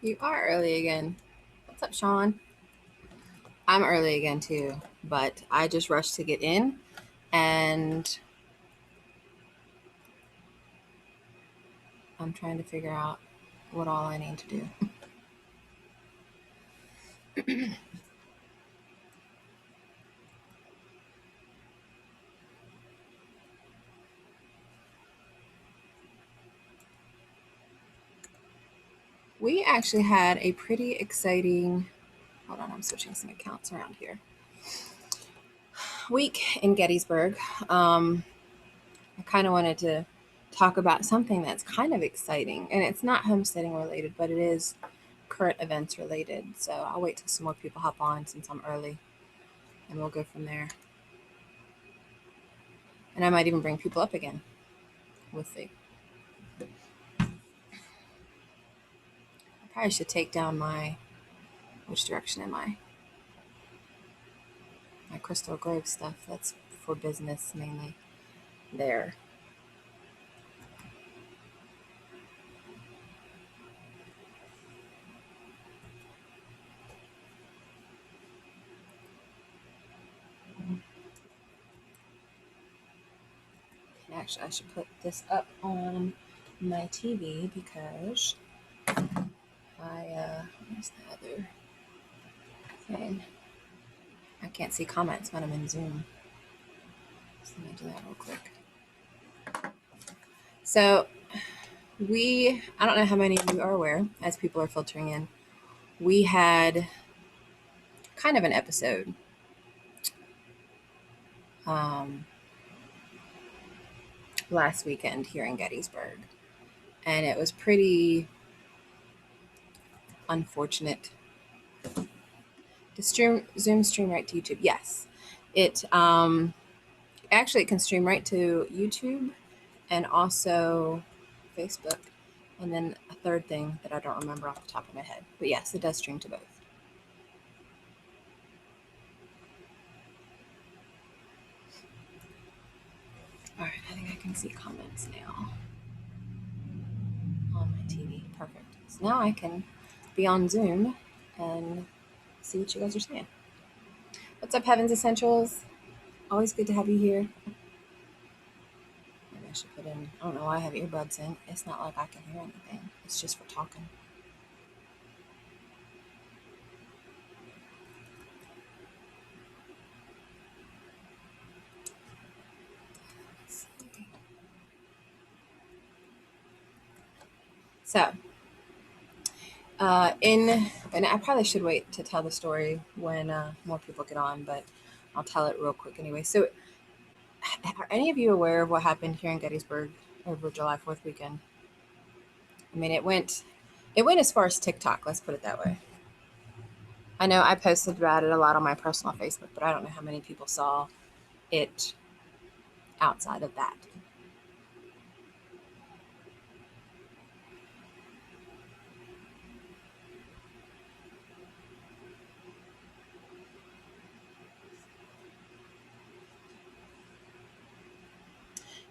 You are early again. What's up, Sean? I'm early again too, but I just rushed to get in and I'm trying to figure out what all I need to do. We actually had a pretty exciting, hold on, I'm switching some accounts around here, week in Gettysburg. I kind of wanted to talk about something that's kind of exciting, and it's not homesteading related, but it is current events related. So I'll wait till some more people hop on since I'm early, and we'll go from there. And I might even bring people up again. We'll see. I probably should take down which direction am I? My crystal grove stuff. That's for business mainly. There. And actually, I should put this up on my TV because where's the other thing? I can't see comments when I'm in Zoom. So let me do that real quick. So I don't know how many of you are aware, as people are filtering in, we had kind of an episode. Last weekend here in Gettysburg. And it was pretty unfortunate. To Zoom stream right to YouTube? Yes. It actually it can stream right to YouTube and also Facebook. And then a third thing that I don't remember off the top of my head. But yes, it does stream to both. All right, I think I can see comments now on my TV. Perfect. So now I can be on Zoom and see what you guys are saying. What's up, Heaven's Essentials? Always good to have you here. Maybe I should put in, I don't know why I have earbuds in. It's not like I can hear anything. It's just for talking. So, and I probably should wait to tell the story when more people get on, but I'll tell it real quick anyway. So, are any of you aware of what happened here in Gettysburg over July 4th weekend? I mean, it went as far as TikTok. Let's put it that way. I know I posted about it a lot on my personal Facebook, but I don't know how many people saw it outside of that.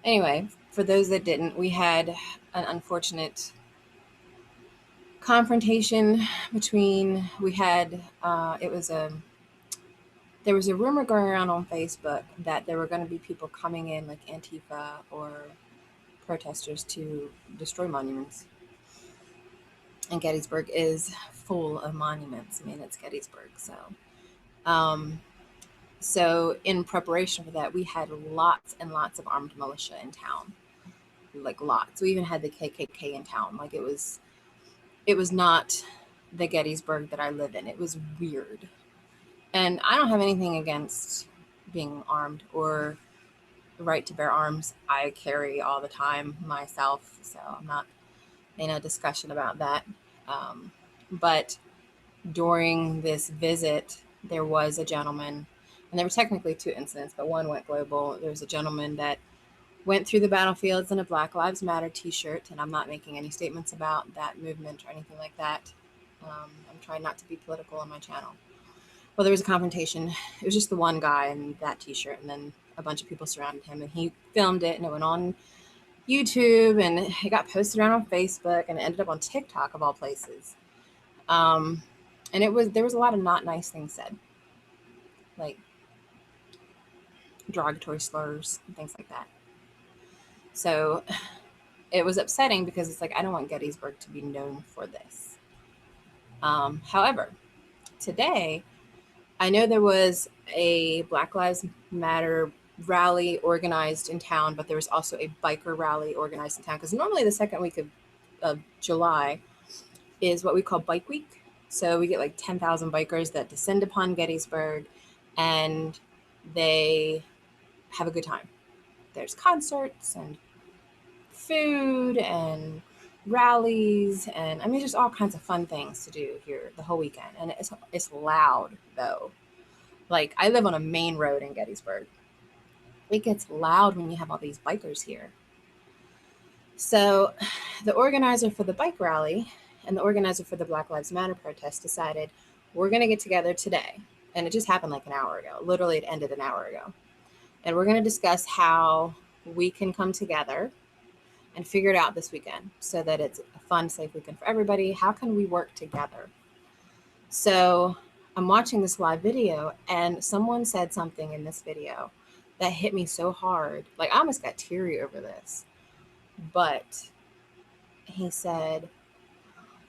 Anyway, for those that didn't, we had an unfortunate confrontation between, there was a rumor going around on Facebook that there were going to be people coming in like Antifa or protesters to destroy monuments. And Gettysburg is full of monuments. I mean, it's Gettysburg. So in preparation for that, we had lots and lots of armed militia in town, like lots. We even had the KKK in town. Like it was not the Gettysburg that I live in. It was weird. And I don't have anything against being armed or the right to bear arms. I carry all the time myself, so I'm not in a discussion about that. But during this visit, there was a gentleman, and there were technically two incidents, but one went global. There was a gentleman that went through the battlefields in a Black Lives Matter t-shirt, and I'm not making any statements about that movement or anything like that. I'm trying not to be political on my channel. Well, there was a confrontation. It was just the one guy in that t-shirt, and then a bunch of people surrounded him, and he filmed it, and it went on YouTube, and it got posted around on Facebook, and it ended up on TikTok of all places. And there was a lot of not nice things said, like derogatory slurs and things like that. So it was upsetting because it's like, I don't want Gettysburg to be known for this. However, today, I know there was a Black Lives Matter rally organized in town, but there was also a biker rally organized in town, because normally the second week of July is what we call Bike Week. So we get like 10,000 bikers that descend upon Gettysburg and they have a good time. There's concerts and food and rallies, and I mean, just all kinds of fun things to do here the whole weekend. And it's loud though. Like, I live on a main road in Gettysburg. It gets loud when you have all these bikers here. So the organizer for the bike rally and the organizer for the Black Lives Matter protest decided, we're going to get together today. And it just happened like an hour ago. Literally, it ended an hour ago. And we're going to discuss how we can come together and figure it out this weekend so that it's a fun, safe weekend for everybody. How can we work together? So I'm watching this live video, and someone said something in this video that hit me so hard. Like, I almost got teary over this. But he said,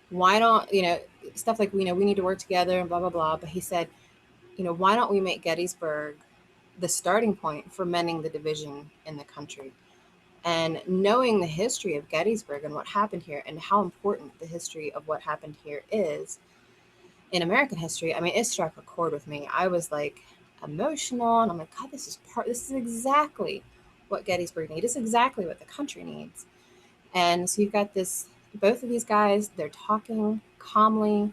why don't, stuff like, we need to work together and blah, blah, blah. But he said, why don't we make Gettysburg the starting point for mending the division in the country? And knowing the history of Gettysburg and what happened here and how important the history of what happened here is in American history, I mean, it struck a chord with me. I was like emotional, and I'm like, God, this is exactly what Gettysburg needs. It's exactly what the country needs. And so you've got both of these guys, they're talking calmly,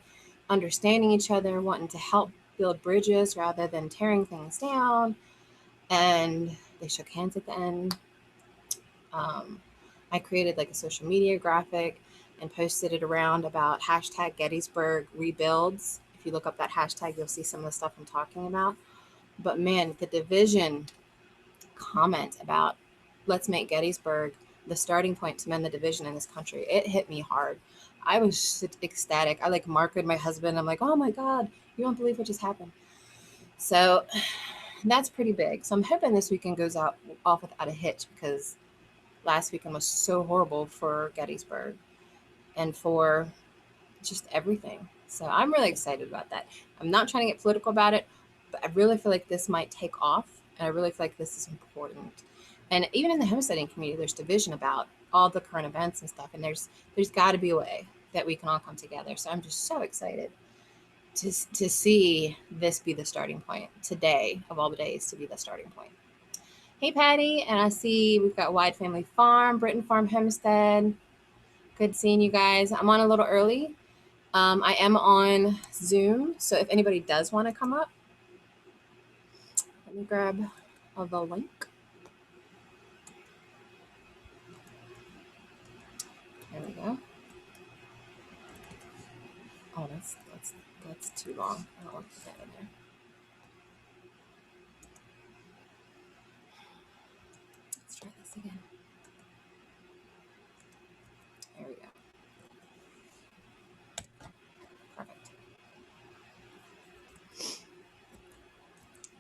understanding each other, wanting to help build bridges rather than tearing things down. And they shook hands at the end. I created like a social media graphic and posted it around about hashtag Gettysburg rebuilds. If you look up that hashtag, you'll see some of the stuff I'm talking about. But man, the division comment about let's make Gettysburg the starting point to mend the division in this country, it hit me hard. I was ecstatic. I like marked my husband. I'm like, oh my God, you won't believe what just happened. So that's pretty big. So I'm hoping this weekend goes off without a hitch, because last weekend was so horrible for Gettysburg and for just everything. So I'm really excited about that. I'm not trying to get political about it, but I really feel like this might take off, and I really feel like this is important. And even in the homesteading community, there's division about all the current events and stuff, and there's got to be a way that we can all come together. So I'm just so excited to see this be the starting point today, of all the days, to be the starting point. Hey, Patty, and I see we've got Wide Family Farm, Britton Farm Homestead. Good seeing you guys. I'm on a little early. I am on Zoom, so if anybody does want to come up, let me grab the link. There we go. Oh, that's too long. I don't want to put that in there. Let's try this again. There we go. Perfect.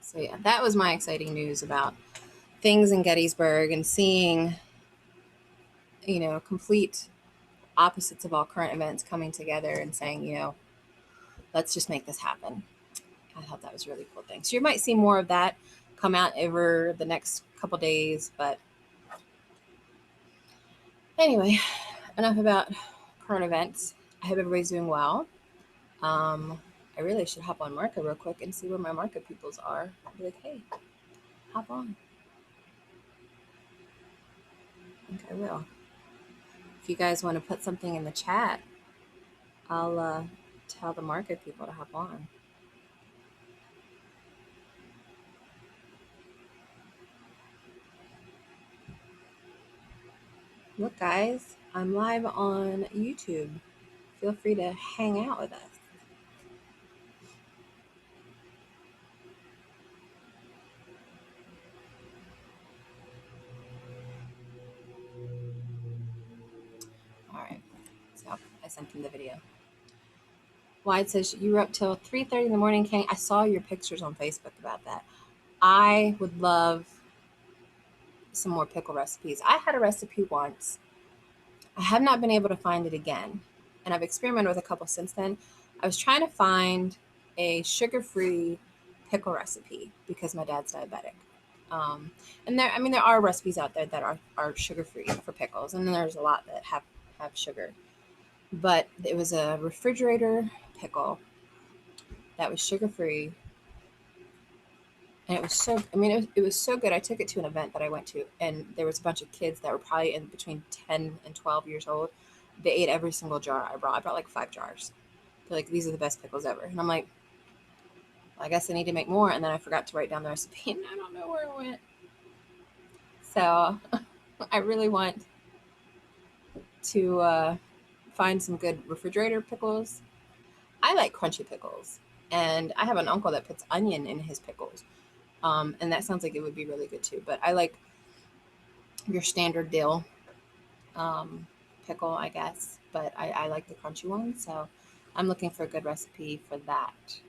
So yeah, that was my exciting news about things in Gettysburg, and seeing, complete opposites of all current events coming together and saying, let's just make this happen. I thought that was a really cool thing. So you might see more of that come out over the next couple days. But anyway, enough about current events. I hope everybody's doing well. I really should hop on market real quick and see where my market peoples are. I'll be like, hey, hop on. I think I will. If you guys want to put something in the chat, I'll tell the market people to hop on. Look, guys, I'm live on YouTube. Feel free to hang out with us. All right, so I sent him the video. Wide says you were up till 3:30 in the morning, King. I saw your pictures on Facebook about that. I would love some more pickle recipes. I had a recipe once. I have not been able to find it again, and I've experimented with a couple since then. I was trying to find a sugar-free pickle recipe because my dad's diabetic. And there are recipes out there that are sugar-free for pickles, and then there's a lot that have sugar. But it was a refrigerator pickle that was sugar-free, and it was so. I mean, it was so good. I took it to an event that I went to, and there was a bunch of kids that were probably in between 10 and 12 years old. They ate every single jar I brought. I brought like 5 jars. They're like, these are the best pickles ever. And I'm like, well, I guess I need to make more. And then I forgot to write down the recipe, and I don't know where it went. So I really want to find some good refrigerator pickles. I like crunchy pickles, and I have an uncle that puts onion in his pickles. And that sounds like it would be really good too. But I like your standard dill pickle, I guess. But I like the crunchy one, so I'm looking for a good recipe for that.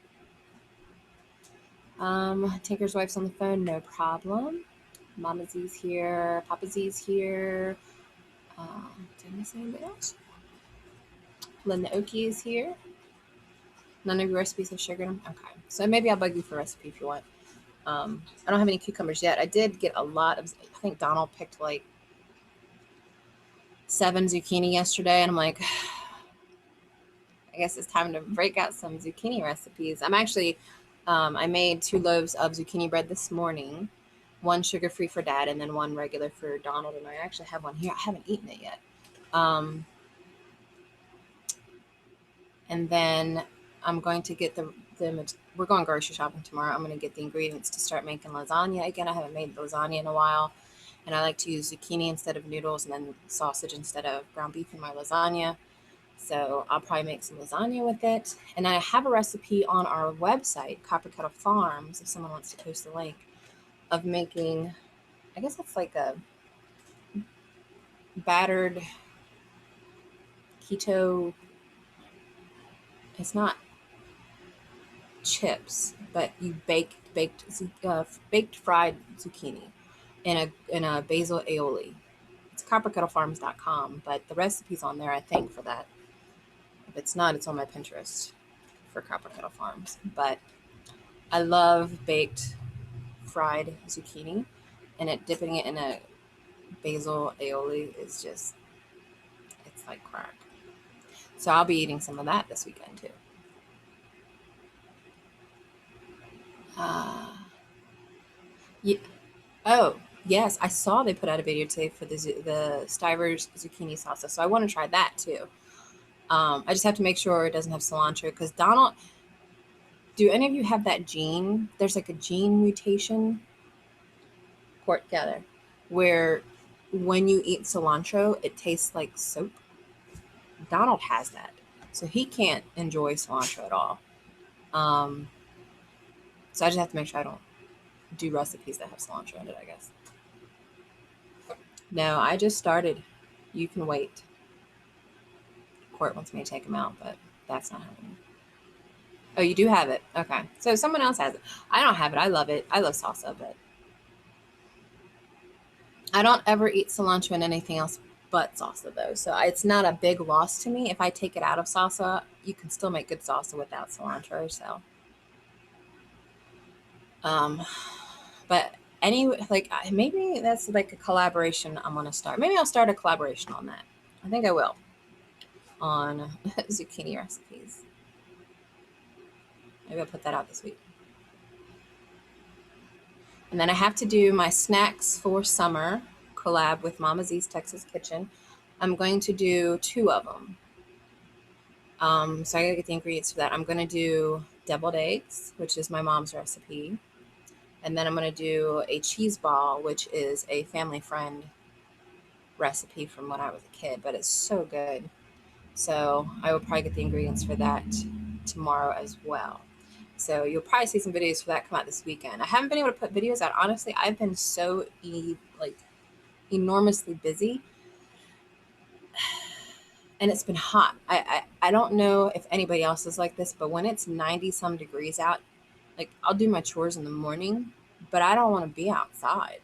Tinker's wife's on the phone, no problem. Mama Z's here, Papa Z's here. Did I miss anybody else? Linda Oki is here. None of your recipes have sugar in them? Okay. So maybe I'll bug you for a recipe if you want. I don't have any cucumbers yet. I did get a lot of, I think Donald picked like 7 zucchini yesterday, and I'm like, I guess it's time to break out some zucchini recipes. I'm actually, I made 2 loaves of zucchini bread this morning, 1 sugar-free for Dad, and then 1 regular for Donald, and I actually have one here. I haven't eaten it yet. And then I'm going to get we're going grocery shopping tomorrow. I'm going to get the ingredients to start making lasagna again. I haven't made lasagna in a while, and I like to use zucchini instead of noodles and then sausage instead of ground beef in my lasagna. So I'll probably make some lasagna with it. And I have a recipe on our website, Copper Kettle Farms, if someone wants to post the link, of making, I guess it's like a battered keto, it's not chips, but you baked fried zucchini in a basil aioli. It's copperkettlefarms.com, but the recipe's on there, I think, for that. If it's not, it's on my Pinterest for Copper Kettle Farms. But I love baked fried zucchini, and dipping it in a basil aioli is just, it's like crack. So I'll be eating some of that this weekend too. Yeah. Oh, yes, I saw they put out a video today for the 𝙒𝙑𝙔𝙎 zucchini salsa, so I want to try that too. I just have to make sure it doesn't have cilantro, because Donald, do any of you have that gene? There's like a gene mutation, court together, where when you eat cilantro, it tastes like soap. Donald has that, so he can't enjoy cilantro at all. So I just have to make sure I don't do recipes that have cilantro in it, I guess. No, I just started. You can wait. Court wants me to take him out, but that's not happening. Oh, you do have it. Okay. So someone else has it. I don't have it. I love it. I love salsa, but I don't ever eat cilantro in anything else but salsa, though. So it's not a big loss to me. If I take it out of salsa, you can still make good salsa without cilantro. So, but maybe that's like a collaboration I'm gonna start. Maybe I'll start a collaboration on that. I think I will, on zucchini recipes. Maybe I'll put that out this week. And then I have to do my snacks for summer collab with Mama Z's Texas Kitchen. I'm going to do 2 of them. So I gotta get the ingredients for that. I'm gonna do deviled eggs, which is my mom's recipe. And then I'm gonna do a cheese ball, which is a family friend recipe from when I was a kid, but it's so good. So I will probably get the ingredients for that tomorrow as well. So you'll probably see some videos for that come out this weekend. I haven't been able to put videos out. Honestly, I've been so enormously busy and it's been hot. I don't know if anybody else is like this, but when it's 90 some degrees out, like I'll do my chores in the morning, but I don't want to be outside.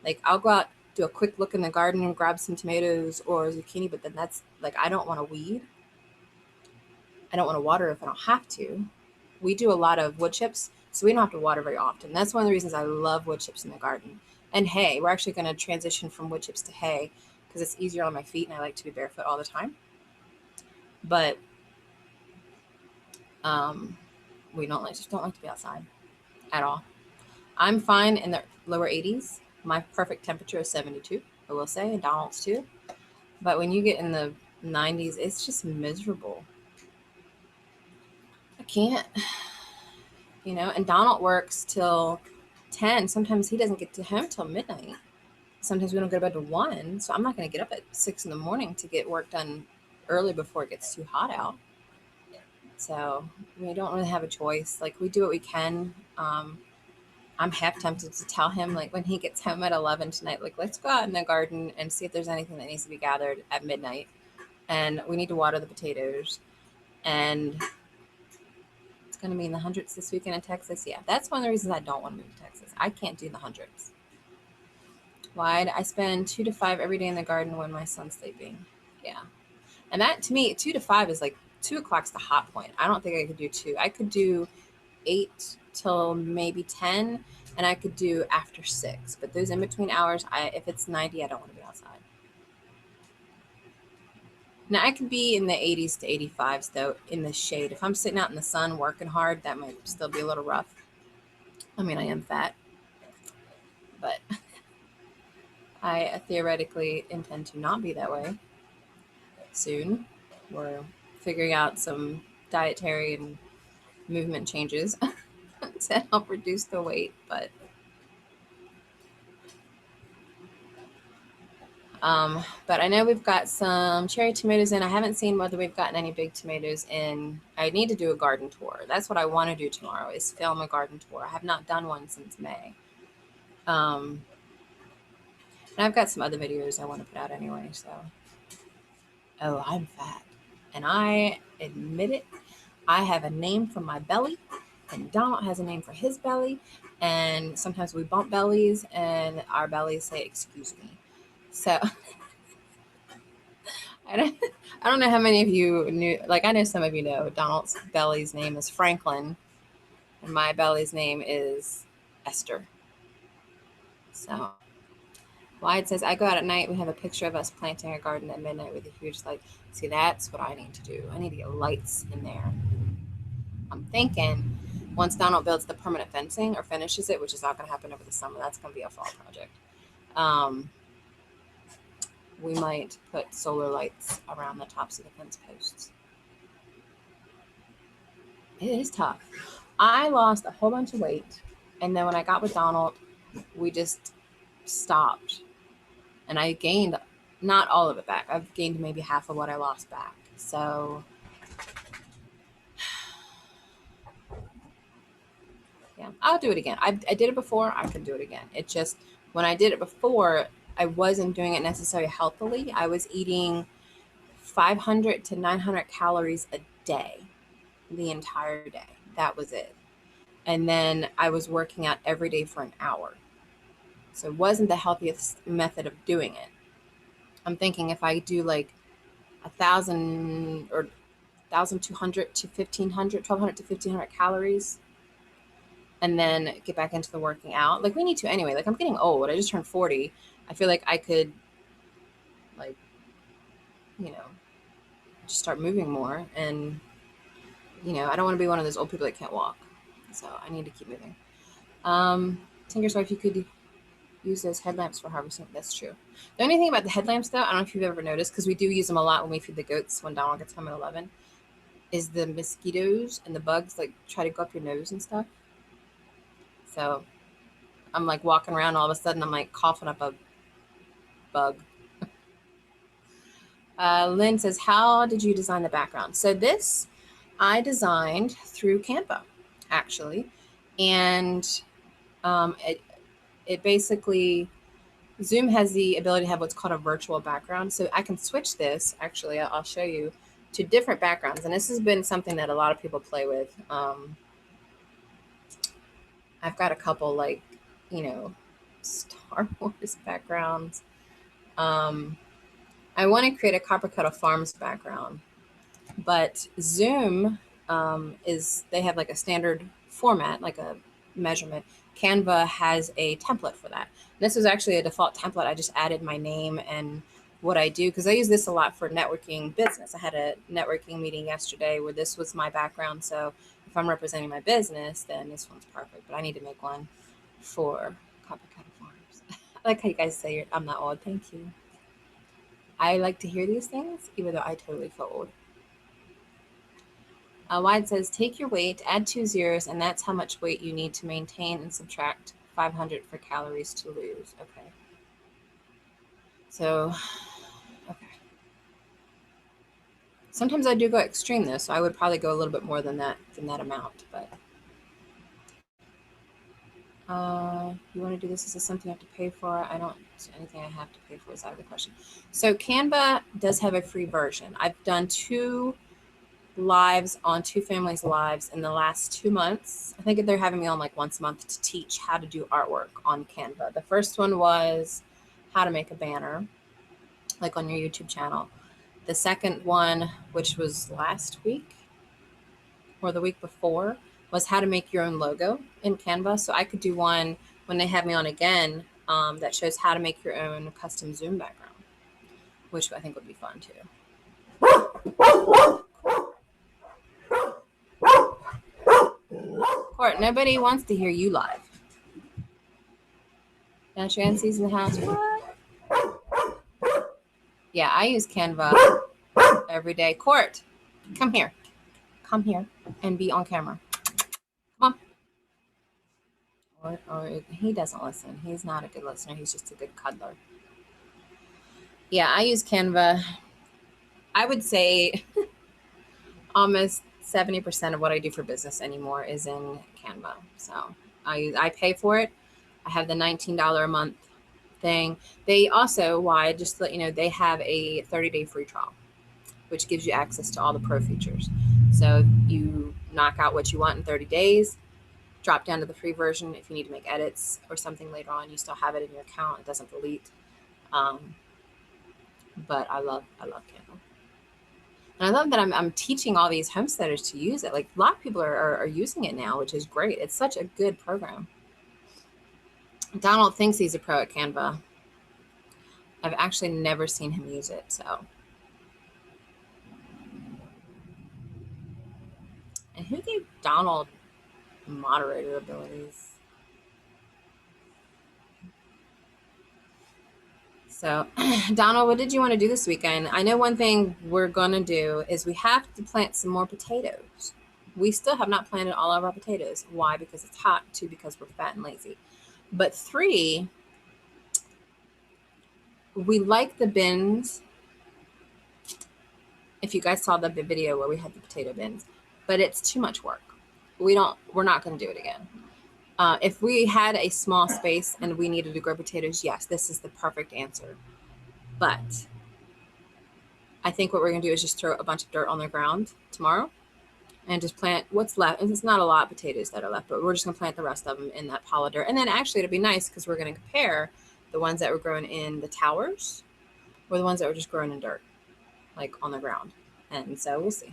Like I'll go out, do a quick look in the garden and grab some tomatoes or zucchini, but then that's like, I don't want to weed. I don't want to water if I don't have to. We do a lot of wood chips, so we don't have to water very often. That's one of the reasons I love wood chips in the garden. And hay, we're actually going to transition from wood chips to hay because it's easier on my feet and I like to be barefoot all the time. But we just don't like to be outside at all. I'm fine in the lower 80s. My perfect temperature is 72, I will say, and Donald's too. But when you get in the 90s, it's just miserable. I can't, and Donald works till 10. Sometimes he doesn't get to home till midnight. Sometimes we don't go to bed till 1. So I'm not going to get up at 6 in the morning to get work done early before it gets too hot out. So we don't really have a choice. Like we do what we can. I'm half tempted to tell him, like when he gets home at 11 tonight, like let's go out in the garden and see if there's anything that needs to be gathered at midnight. And we need to water the potatoes. And it's going to be in the hundreds this weekend in Texas. Yeah, that's one of the reasons I don't want to move to Texas. I can't do the hundreds. Why? I spend 2 to 5 every day in the garden when my son's sleeping. Yeah. And that, to me, 2 to 5 is like 2 o'clock's the hot point. I don't think I could do 2. I could do 8 till maybe 10, and I could do after 6. But those in between hours, if it's 90, I don't want to be outside. Now, I could be in the 80s to 85s, though, in the shade. If I'm sitting out in the sun working hard, that might still be a little rough. I mean, I am fat, but I theoretically intend to not be that way soon. We're figuring out some dietary and movement changes to help reduce the weight, but I know we've got some cherry tomatoes in. I haven't seen whether we've gotten any big tomatoes in. I need to do a garden tour. That's what I want to do tomorrow, is film a garden tour. I have not done one since May. And I've got some other videos I want to put out anyway, so. Oh, I'm fat. And I admit it. I have a name for my belly, and Donald has a name for his belly. And sometimes we bump bellies, and our bellies say, "Excuse me." So I don't know how many of you knew, like I know some of you know Donald's belly's name is Franklin, and my belly's name is Esther. So Wyatt says, I go out at night. We have a picture of us planting a garden at midnight with a huge light. See, that's what I need to do. I need to get lights in there. I'm thinking once Donald builds the permanent fencing or finishes it, which is not going to happen over the summer, that's going to be a fall project. We might put solar lights around the tops of the fence posts. It is tough. I lost a whole bunch of weight, and then when I got with Donald, we just stopped. And I gained not all of it back. I've gained maybe half of what I lost back. So yeah, I'll do it again. I did it before. I can do it again. It just, when I did it before, I wasn't doing it necessarily healthily. I was eating 500 to 900 calories a day, the entire day. That was it. And then I was working out every day for an hour. So it wasn't the healthiest method of doing it. I'm thinking if I do like 1,000 or 1,200 to 1,500, 1,200 to 1,500 calories, and then get back into the working out. Like we need to anyway. Like I'm getting old. I just turned 40. I feel like I could, like, just start moving more. And, I don't want to be one of those old people that can't walk. So I need to keep moving. Tinker's wife, you could use those headlamps for harvesting. That's true. The only thing about the headlamps, though, I don't know if you've ever noticed, because we do use them a lot when we feed the goats when Donald gets home at 11, is the mosquitoes and the bugs, like, try to go up your nose and stuff. So I'm, like, walking around, all of a sudden I'm, like, coughing up a bug. Lynn says, how did you design the background? So this I designed through Canva, actually. And it basically, Zoom has the ability to have what's called a virtual background. So I can switch this, actually, I'll show you, to different backgrounds. And this has been something that a lot of people play with. I've got a couple, like, you know, Star Wars backgrounds. I want to create a Copper Kettle Farms background, but Zoom they have like a standard format, like a measurement. Canva has a template for that. This was actually a default template. I just added my name and what I do, because I use this a lot for networking business. I had a networking meeting yesterday where this was my background. So if I'm representing my business, then this one's perfect. But I need to make one for Copper Kettle Farms. I like how you guys say I'm not old. Thank you. I like to hear these things, even though I totally feel old. Wide says, take your weight, add 2 zeros, and that's how much weight you need to maintain, and subtract 500 for calories to lose. Okay. So, okay. Sometimes I do go extreme though, so I would probably go a little bit more than that amount. But you want to do this? Is this something you have to pay for? I don't. Anything I have to pay for is out of the question. So Canva does have a free version. I've done 2 lives on 2 families' lives in the last 2 months. I think they're having me on like once a month to teach how to do artwork on Canva. The first one was how to make a banner, like on your YouTube channel. The second one, which was last week or the week before, was how to make your own logo in Canva. So I could do one when they have me on again that shows how to make your own custom Zoom background, which I think would be fun too. Court, nobody wants to hear you live. Now Chancy's in the house. What? Yeah, I use Canva every day. Court, come here. Come here and be on camera. Come on. Or he doesn't listen. He's not a good listener. He's just a good cuddler. Yeah, I use Canva. I would say almost 70% of what I do for business anymore is in Canva. So I pay for it. I have the $19 a month thing. They also, just to let you know, they have a 30-day free trial, which gives you access to all the pro features. So you knock out what you want in 30 days, drop down to the free version. If you need to make edits or something later on, you still have it in your account. It doesn't delete. But I love Canva. And I love that I'm teaching all these homesteaders to use it. Like a lot of people are using it now, which is great. It's such a good program. Donald thinks he's a pro at Canva. I've actually never seen him use it, so. And who gave Donald moderator abilities? So, Donald, what did you want to do this weekend? I know one thing we're going to do is we have to plant some more potatoes. We still have not planted all of our potatoes. Why? Because it's hot. 2, because we're fat and lazy. But 3, we like the bins. If you guys saw the video where we had the potato bins, but it's too much work. We're not going to do it again. If we had a small space and we needed to grow potatoes, yes, this is the perfect answer. But I think what we're going to do is just throw a bunch of dirt on the ground tomorrow and just plant what's left. And it's not a lot of potatoes that are left, but we're just going to plant the rest of them in that pile of dirt. And then actually it'll be nice because we're going to compare the ones that were grown in the towers or the ones that were just grown in dirt, like on the ground. And so we'll see.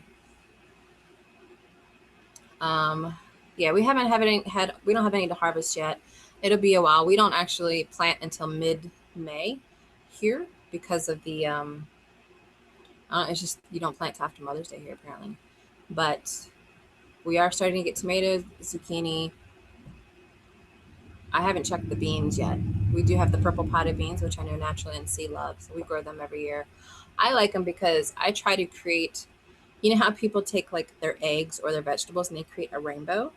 Yeah, we don't have any to harvest yet. It'll be a while. We don't actually plant until mid-May here because of the, it's just, you don't plant till after Mother's Day here apparently. But we are starting to get tomatoes, zucchini. I haven't checked the beans yet. We do have the purple potted beans, which I know Naturally NC loves. So we grow them every year. I like them because I try to create, you know how people take like their eggs or their vegetables and they create a rainbow?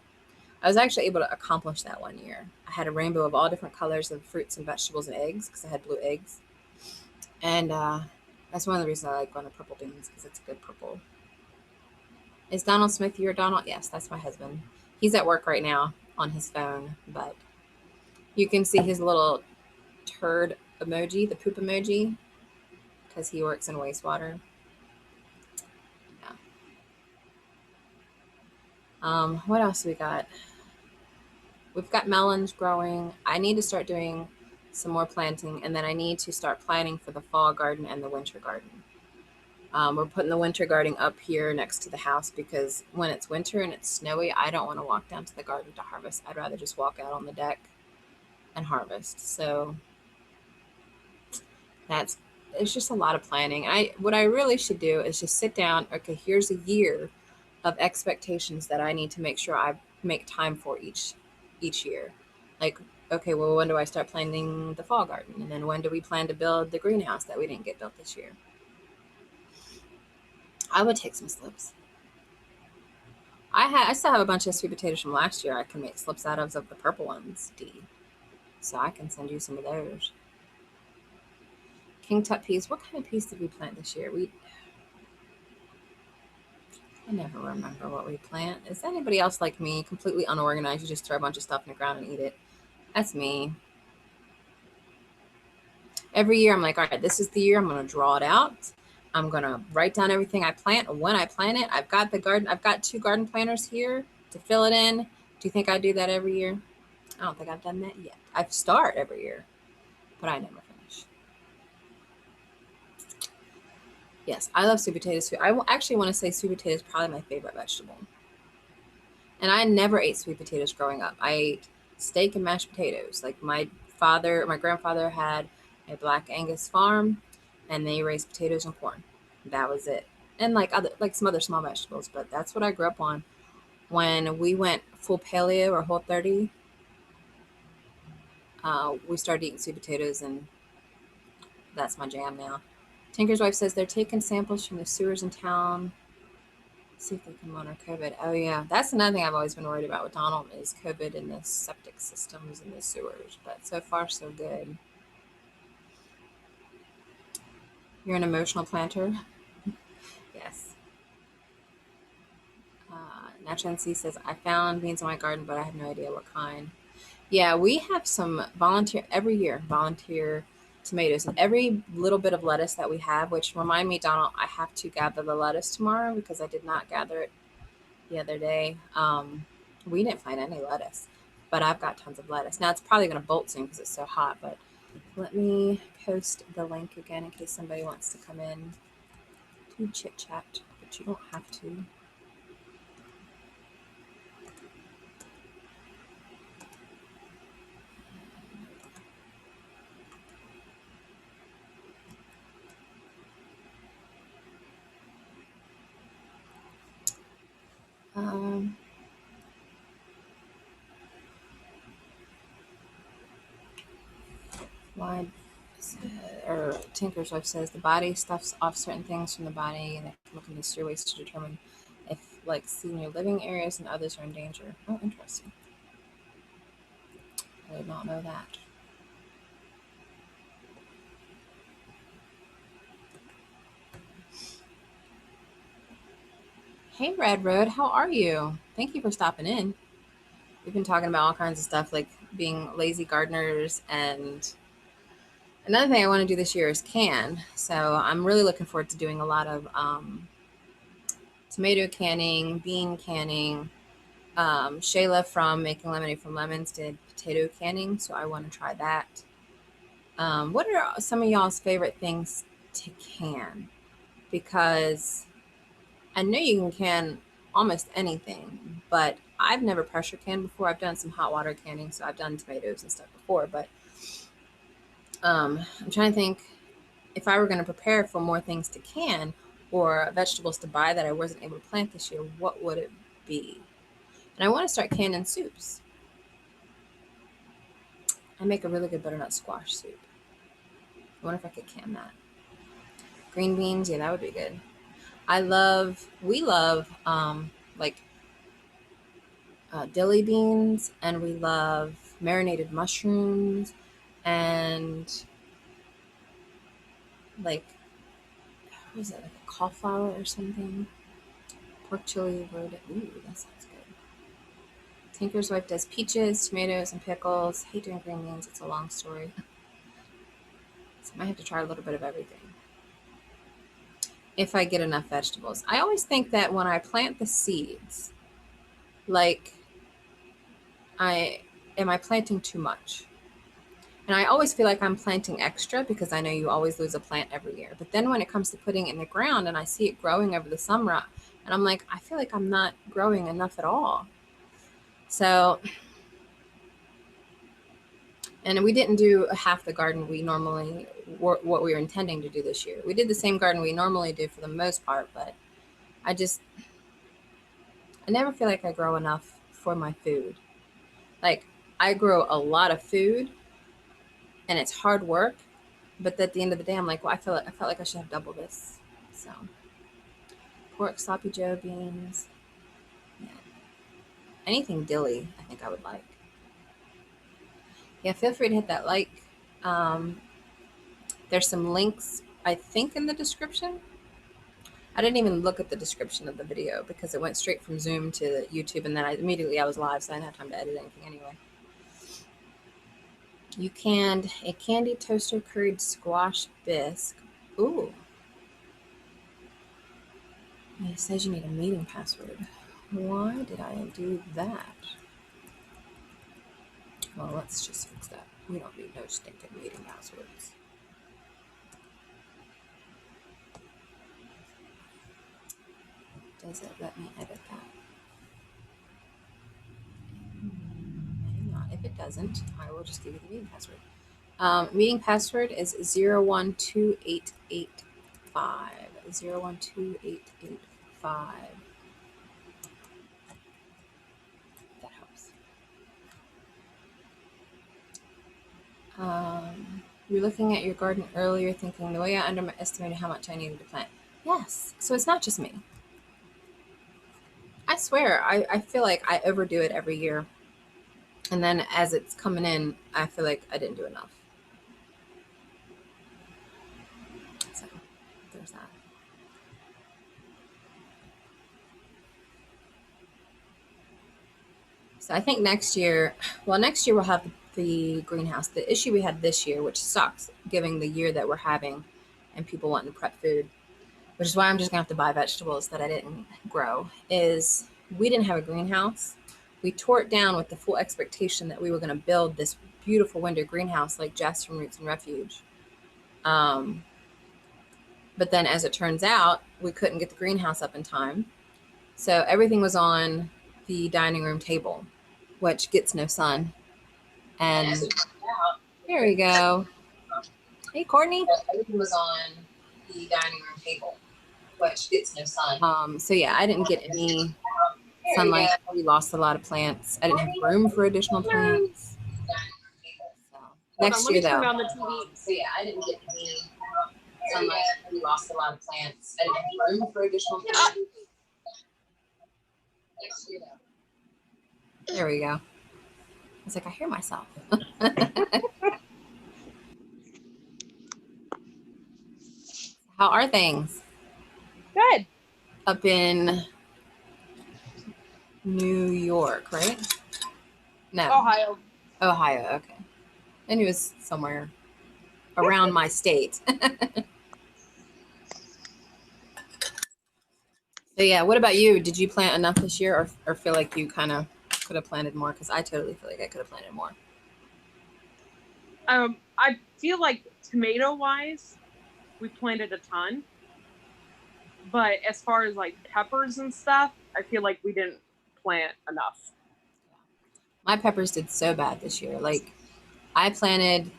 I was actually able to accomplish that one year. I had a rainbow of all different colors of fruits and vegetables and eggs because I had blue eggs. And that's one of the reasons I like growing the purple beans, because it's a good purple. Is Donald Smith your Donald? Yes, that's my husband. He's at work right now on his phone, but you can see his little turd emoji, the poop emoji, because he works in wastewater. Yeah. What else we got? We've got melons growing. I need to start doing some more planting, and then I need to start planning for the fall garden and the winter garden. We're putting the winter garden up here next to the house because when it's winter and it's snowy, I don't want to walk down to the garden to harvest. I'd rather just walk out on the deck and harvest. So it's just a lot of planning. What I really should do is just sit down. Okay, here's a year of expectations that I need to make sure I make time for each year. Like, okay, well, when do I start planting the fall garden? And then when do we plan to build the greenhouse that we didn't get built this year? I would take some slips. I still have a bunch of sweet potatoes from last year I can make slips out of the purple ones, D. So I can send you some of those. King Tut peas. What kind of peas did we plant this year? I never remember what we plant. Is anybody else like me, completely unorganized? You just throw a bunch of stuff in the ground and eat it. That's me. Every year I'm like, all right, this is the year. I'm going to draw it out. I'm going to write down everything I plant. When I plant it, I've got the garden. I've got 2 garden planters here to fill it in. Do you think I do that every year? I don't think I've done that yet. I start every year, but I never finish. Yes, I love sweet potatoes too. I actually want to say sweet potatoes is probably my favorite vegetable. And I never ate sweet potatoes growing up. I ate steak and mashed potatoes. Like my grandfather had a Black Angus farm, and they raised potatoes and corn. That was it. And like some other small vegetables, but that's what I grew up on. When we went full paleo or Whole30, we started eating sweet potatoes, and that's my jam now. Tinker's wife says they're taking samples from the sewers in town. See if they can monitor COVID. Oh yeah, that's another thing I've always been worried about with Donald is COVID in the septic systems and the sewers. But so far, so good. You're an emotional planter. Yes. Natural NC says I found beans in my garden, but I have no idea what kind. Yeah, we have some volunteer tomatoes, and every little bit of lettuce that we have, which remind me, Donald, I have to gather the lettuce tomorrow because I did not gather it the other day. We didn't find any lettuce, but I've got tons of lettuce. Now it's probably going to bolt soon because it's so hot, but let me post the link again in case somebody wants to come in to chit chat, but you don't have to. Why, or Tinker's wife says the body stuffs off certain things from the body, and they can look into sewer waste to determine if, like, senior living areas and others are in danger. Oh, interesting. I did not know that. Hey, Red Road, how are you? Thank you for stopping in. We've been talking about all kinds of stuff like being lazy gardeners, and another thing I want to do this year is can. So I'm really looking forward to doing a lot of tomato canning, bean canning. Shayla from Making Lemonade from Lemons did potato canning, so I want to try that. What are some of y'all's favorite things to can? Because I know you can can almost anything, but I've never pressure canned before. I've done some hot water canning, so I've done tomatoes and stuff before, but I'm trying to think if I were going to prepare for more things to can or vegetables to buy that I wasn't able to plant this year, what would it be? And I want to start canning soups. I make a really good butternut squash soup. I wonder if I could can that. Green beans, yeah, that would be good. We love like dilly beans, and we love marinated mushrooms, and like, what is it, like a cauliflower or something? Pork chili verde. Ooh, that sounds good. Tinker's wife does peaches, tomatoes, and pickles. Hate doing green beans. It's a long story. So I might have to try a little bit of everything if I get enough vegetables. I always think that when I plant the seeds, like, am I planting too much? And I always feel like I'm planting extra because I know you always lose a plant every year. But then when it comes to putting it in the ground and I see it growing over the summer, and I'm like, I feel like I'm not growing enough at all. So, and we didn't do half the garden we normally, what we were intending to do this year. We did the same garden we normally do for the most part, but I never feel like I grow enough for my food. Like, I grow a lot of food and it's hard work, but at the end of the day, I'm like, well, I felt like I should have double this. So, pork, sloppy Joe beans, yeah. Anything dilly, I think I would like. Yeah, feel free to hit that like. There's some links, I think, in the description. I didn't even look at the description of the video because it went straight from Zoom to YouTube, and then I was live, so I didn't have time to edit anything anyway. You canned a candy toaster curried squash bisque. Ooh. It says you need a meeting password. Why did I do that? Well, let's just fix that. We don't need no stinking meeting passwords. Does it let me edit that? Maybe not. If it doesn't, I will just give you the meeting password. Meeting password is 𝙒12885. 𝙒12885. That helps. You're looking at your garden earlier thinking the way I underestimated how much I needed to plant. Yes. So it's not just me. I swear, I feel like I overdo it every year. And then as it's coming in, I feel like I didn't do enough. So there's that. So I think next year we'll have the greenhouse. The issue we had this year, which sucks, given the year that we're having and people wanting to prep food, which is why I'm just gonna have to buy vegetables that I didn't grow, is we didn't have a greenhouse. We tore it down with the full expectation that we were gonna build this beautiful window greenhouse like Jess from Roots and Refuge. But then as it turns out, we couldn't get the greenhouse up in time. So everything was on the dining room table, which gets no sun. And there we go. Hey, Courtney. Everything was on the dining room table, which gets no sun. So yeah, I didn't get any sunlight. We lost a lot of plants. I didn't have room for additional plants. So next year though. So yeah, I didn't get any sunlight. We lost a lot of plants. I didn't have room for additional plants. Next year though. There we go. I was like, I hear myself. How are things? Good. Up in New York, right? No. Ohio. Ohio, okay. I knew it was somewhere around my state. So yeah, what about you? Did you plant enough this year or feel like you kind of could have planted more? Because I totally feel like I could have planted more. I feel like tomato-wise, we planted a ton. But as far as like peppers and stuff, I feel like we didn't plant enough. My peppers did so bad this year. Like, I planted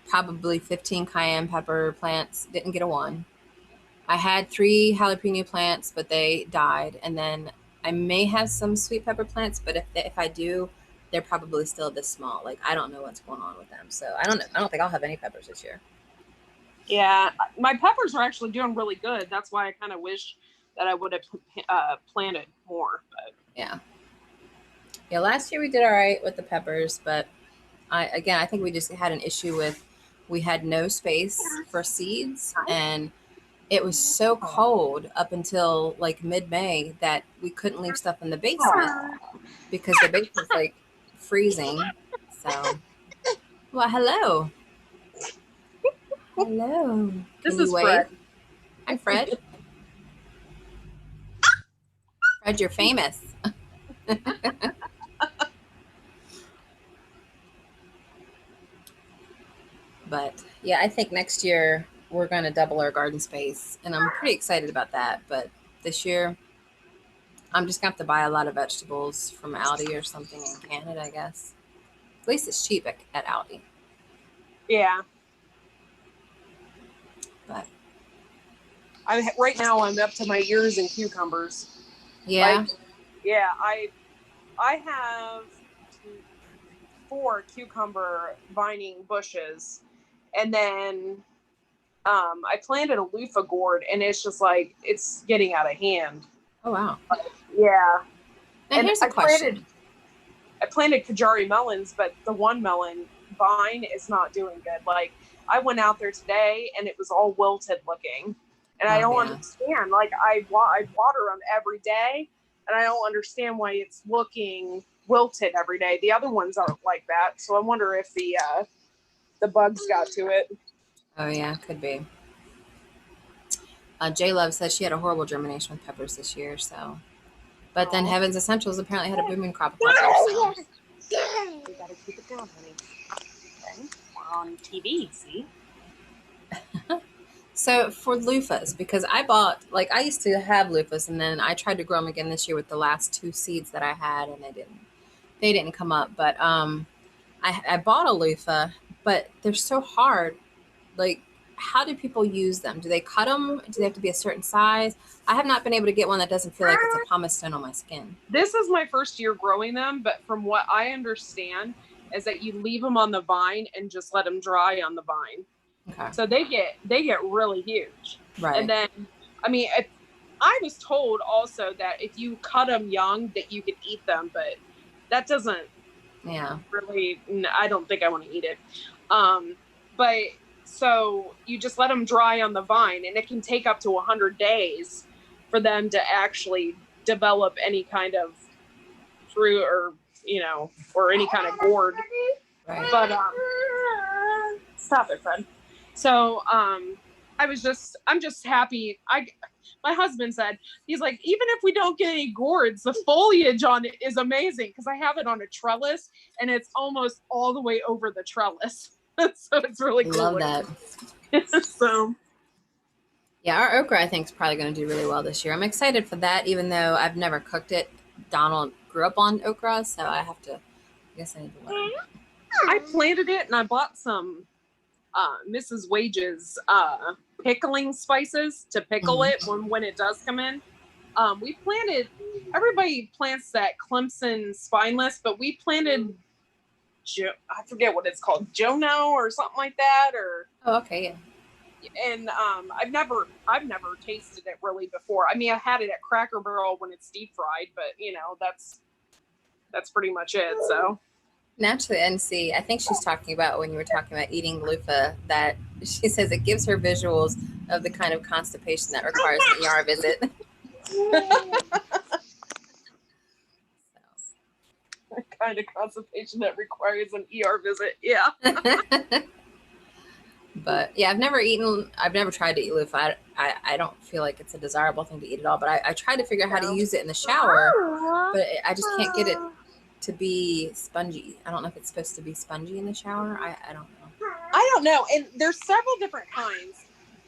probably 15 cayenne pepper plants, didn't get a one. I had 3 jalapeno plants, but they died. And then I may have some sweet pepper plants, but if I do, they're probably still this small. Like, I don't know what's going on with them. So I don't know. I don't think I'll have any peppers this year. Yeah, my peppers are actually doing really good. That's why I kind of wish that I would have planted more. But yeah. Yeah, last year we did all right with the peppers, but I think we just had an issue with we had no space for seeds, and it was so cold up until like mid-May that we couldn't leave stuff in the basement because the basement's like freezing. So, well, hello. Hello. This Can is you wave? Fred. Hi, Fred. Fred, you're famous. But yeah, I think next year we're going to double our garden space, and I'm pretty excited about that. But this year, I'm just going to have to buy a lot of vegetables from Aldi or something in Canada, I guess. At least it's cheap at Aldi. Yeah. But Right now I'm up to my ears in cucumbers. yeah. Yeah, I have 4 cucumber vining bushes, and then I planted a loofah gourd, and it's just like it's getting out of hand. Oh wow. Yeah. Now here's a question. I planted 𝙎𝙬𝙊𝙍 melons, but the one melon vine is not doing good. Like I went out there today and it was all wilted looking, and I don't understand. Like I water them every day, and I don't understand why it's looking wilted every day. The other ones aren't like that, so I wonder if the bugs got to it. Oh yeah, could be. J Love said she had a horrible germination with peppers this year, so. But then Heaven's Essentials apparently had a booming crop of peppers. So. You gotta keep it down, honey. Okay, we're on TV, see? So for loofahs, because I used to have loofahs, and then I tried to grow them again this year with the last 2 seeds that I had, and they didn't come up. But I bought a loofah, but they're so hard. Like, how do people use them? Do they cut them? Do they have to be a certain size? I have not been able to get one that doesn't feel like it's a pumice stone on my skin. This is my first year growing them, but from what I understand is that you leave them on the vine and just let them dry on the vine. Okay. So they get really huge. Right. And then, I mean, I was told also that if you cut them young, that you could eat them, but that doesn't really, I don't think I want to eat it. But so you just let them dry on the vine, and it can take up to 100 days for them to actually develop any kind of fruit or any kind of gourd. Right. But stop it, Fred. So I'm just happy. My husband said, he's like, even if we don't get any gourds, the foliage on it is amazing, because I have it on a trellis and it's almost all the way over the trellis. So it's really cool. Love that. So yeah, our okra I think is probably going to do really well this year. I'm excited for that, even though I've never cooked it. Donald grew up on okra, so I guess I need to learn. I planted it, and I bought some Mrs. Wage's pickling spices to pickle it when it does come in. Everybody plants that Clemson spineless, but we planted I forget what it's called, Jono or something like that, or okay, yeah. And I've never tasted it really before. I mean, I had it at Cracker Barrel when it's deep fried, but that's pretty much it. So naturally, and see, I think she's talking about when you were talking about eating loofah, that she says it gives her visuals of the kind of constipation that requires an ER visit. The kind of constipation that requires an ER visit. Yeah. But yeah, I've never tried to eat loofah. I don't feel like it's a desirable thing to eat at all, but I tried to figure out how to use it in the shower, but I just can't get it to be spongy. I don't know if it's supposed to be spongy in the shower. I don't know. I don't know. And there's several different kinds